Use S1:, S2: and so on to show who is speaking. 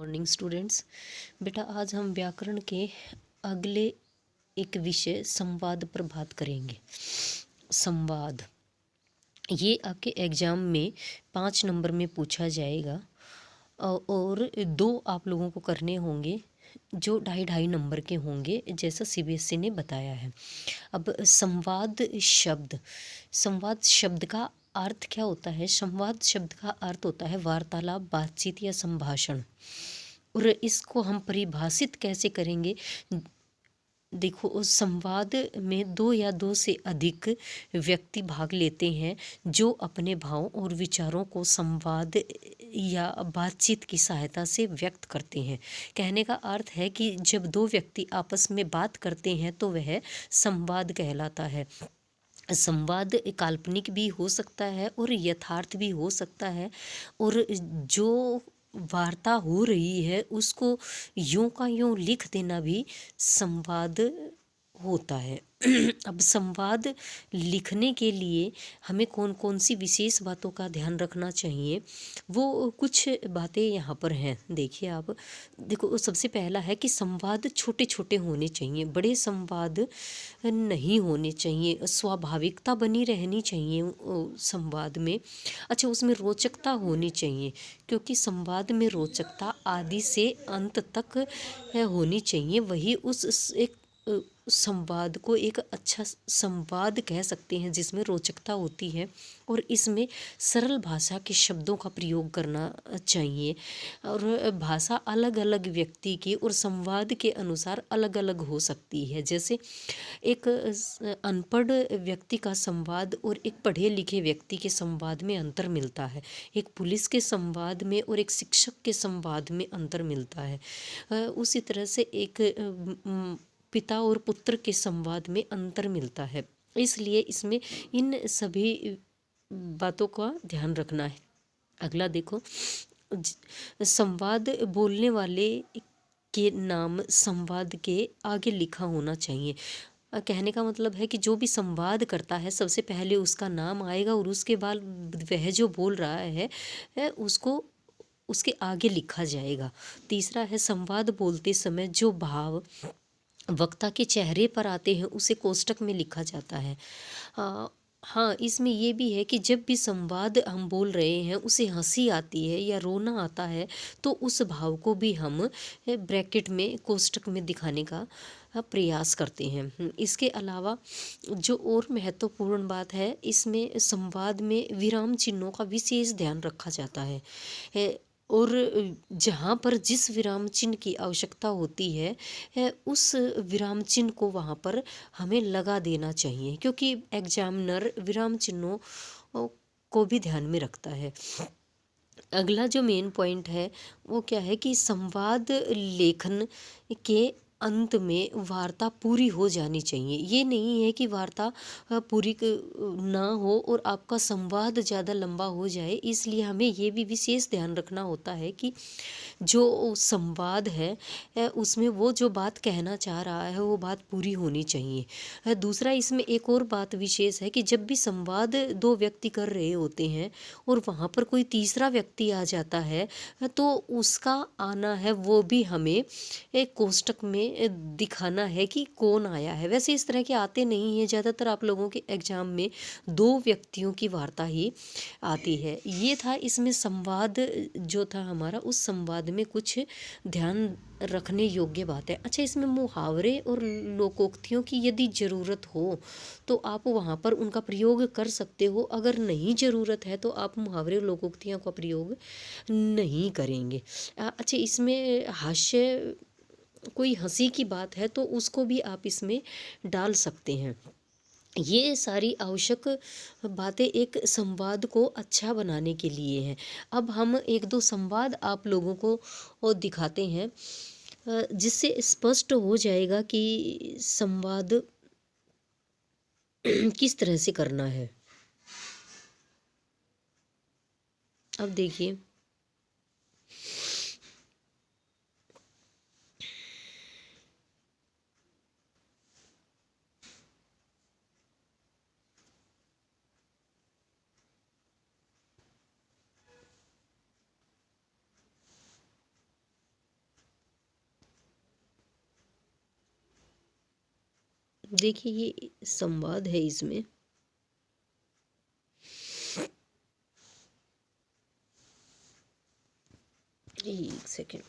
S1: Morning students. बेटा आज हम व्याकरण के अगले एक विषय संवाद पर बात करेंगे। संवाद ये आपके एग्ज़ाम में 5 नंबर में पूछा जाएगा और 2 आप लोगों को करने होंगे जो 2.5 नंबर के होंगे, जैसा सीबीएसई ने बताया है। अब संवाद शब्द का अर्थ क्या होता है? संवाद शब्द का अर्थ होता है वार्तालाप, बातचीत या संभाषण। और इसको हम परिभाषित कैसे करेंगे? देखो, उस संवाद में 2 या 2 से अधिक व्यक्ति भाग लेते हैं जो अपने भाव और विचारों को संवाद या बातचीत की सहायता से व्यक्त करते हैं। कहने का अर्थ है कि जब 2 व्यक्ति आपस में बात करते हैं तो वह संवाद कहलाता है। संवाद काल्पनिक भी हो सकता है और यथार्थ भी हो सकता है, और जो वार्ता हो रही है उसको यूं का यूं लिख देना भी संवाद होता है। अब संवाद लिखने के लिए हमें कौन कौन सी विशेष बातों का ध्यान रखना चाहिए, वो कुछ बातें यहाँ पर हैं। देखिए आप, देखो सबसे पहला है कि संवाद छोटे छोटे होने चाहिए, बड़े संवाद नहीं होने चाहिए। स्वाभाविकता बनी रहनी चाहिए संवाद में। अच्छा, उसमें रोचकता होनी चाहिए, क्योंकि संवाद में रोचकता आदि से अंत तक होनी चाहिए। वही उस एक संवाद को एक अच्छा संवाद कह सकते हैं जिसमें रोचकता होती है। और इसमें सरल भाषा के शब्दों का प्रयोग करना चाहिए, और भाषा अलग अलग व्यक्ति की और संवाद के अनुसार अलग अलग हो सकती है। जैसे एक अनपढ़ व्यक्ति का संवाद और एक पढ़े लिखे व्यक्ति के संवाद में अंतर मिलता है। एक पुलिस के संवाद में और एक शिक्षक के संवाद में अंतर मिलता है। उसी तरह से एक पिता और पुत्र के संवाद में अंतर मिलता है। इसलिए इसमें इन सभी बातों का ध्यान रखना है। अगला देखो, संवाद बोलने वाले के नाम संवाद के आगे लिखा होना चाहिए। कहने का मतलब है कि जो भी संवाद करता है सबसे पहले उसका नाम आएगा और उसके बाद वह जो बोल रहा है उसको उसके आगे लिखा जाएगा। तीसरा है, संवाद बोलते समय जो भाव वक्ता के चेहरे पर आते हैं उसे कोष्टक में लिखा जाता है। हाँ, इसमें ये भी है कि जब भी संवाद हम बोल रहे हैं उसे हंसी आती है या रोना आता है तो उस भाव को भी हम ब्रैकेट में कोष्टक में दिखाने का प्रयास करते हैं। इसके अलावा जो और महत्वपूर्ण बात है, इसमें संवाद में विराम चिन्हों का विशेष ध्यान रखा जाता है। और जहाँ पर जिस विराम चिन्ह की आवश्यकता होती है उस विराम चिन्ह को वहाँ पर हमें लगा देना चाहिए, क्योंकि एग्जामिनर विराम चिन्हों को भी ध्यान में रखता है। अगला जो मेन पॉइंट है वो क्या है कि संवाद लेखन के अंत में वार्ता पूरी हो जानी चाहिए। ये नहीं है कि वार्ता पूरी ना हो और आपका संवाद ज़्यादा लंबा हो जाए। इसलिए हमें ये भी विशेष ध्यान रखना होता है कि जो संवाद है उसमें वो जो बात कहना चाह रहा है वो बात पूरी होनी चाहिए। दूसरा, इसमें एक और बात विशेष है कि जब भी संवाद 2 व्यक्ति कर रहे होते हैं और वहाँ पर कोई तीसरा व्यक्ति आ जाता है तो उसका आना है वो भी हमें एक कोष्टक में दिखाना है कि कौन आया है। वैसे इस तरह के आते नहीं हैं, ज़्यादातर आप लोगों के एग्जाम में 2 व्यक्तियों की वार्ता ही आती है। ये था इसमें संवाद जो था हमारा, उस संवाद में कुछ ध्यान रखने योग्य बात है। अच्छा, इसमें मुहावरे और लोकोक्तियों की यदि ज़रूरत हो तो आप वहाँ पर उनका प्रयोग कर सकते हो। अगर नहीं ज़रूरत है तो आप मुहावरे और लोकोक्तियों का प्रयोग नहीं करेंगे। अच्छा, इसमें हास्य कोई हंसी की बात है तो उसको भी आप इसमें डाल सकते हैं। ये सारी आवश्यक बातें एक संवाद को अच्छा बनाने के लिए हैं। अब हम 1-2 संवाद आप लोगों को दिखाते हैं जिससे स्पष्ट हो जाएगा कि संवाद किस तरह से करना है। अब देखिए, देखिए ये संवाद है इसमें। एक सेकंड।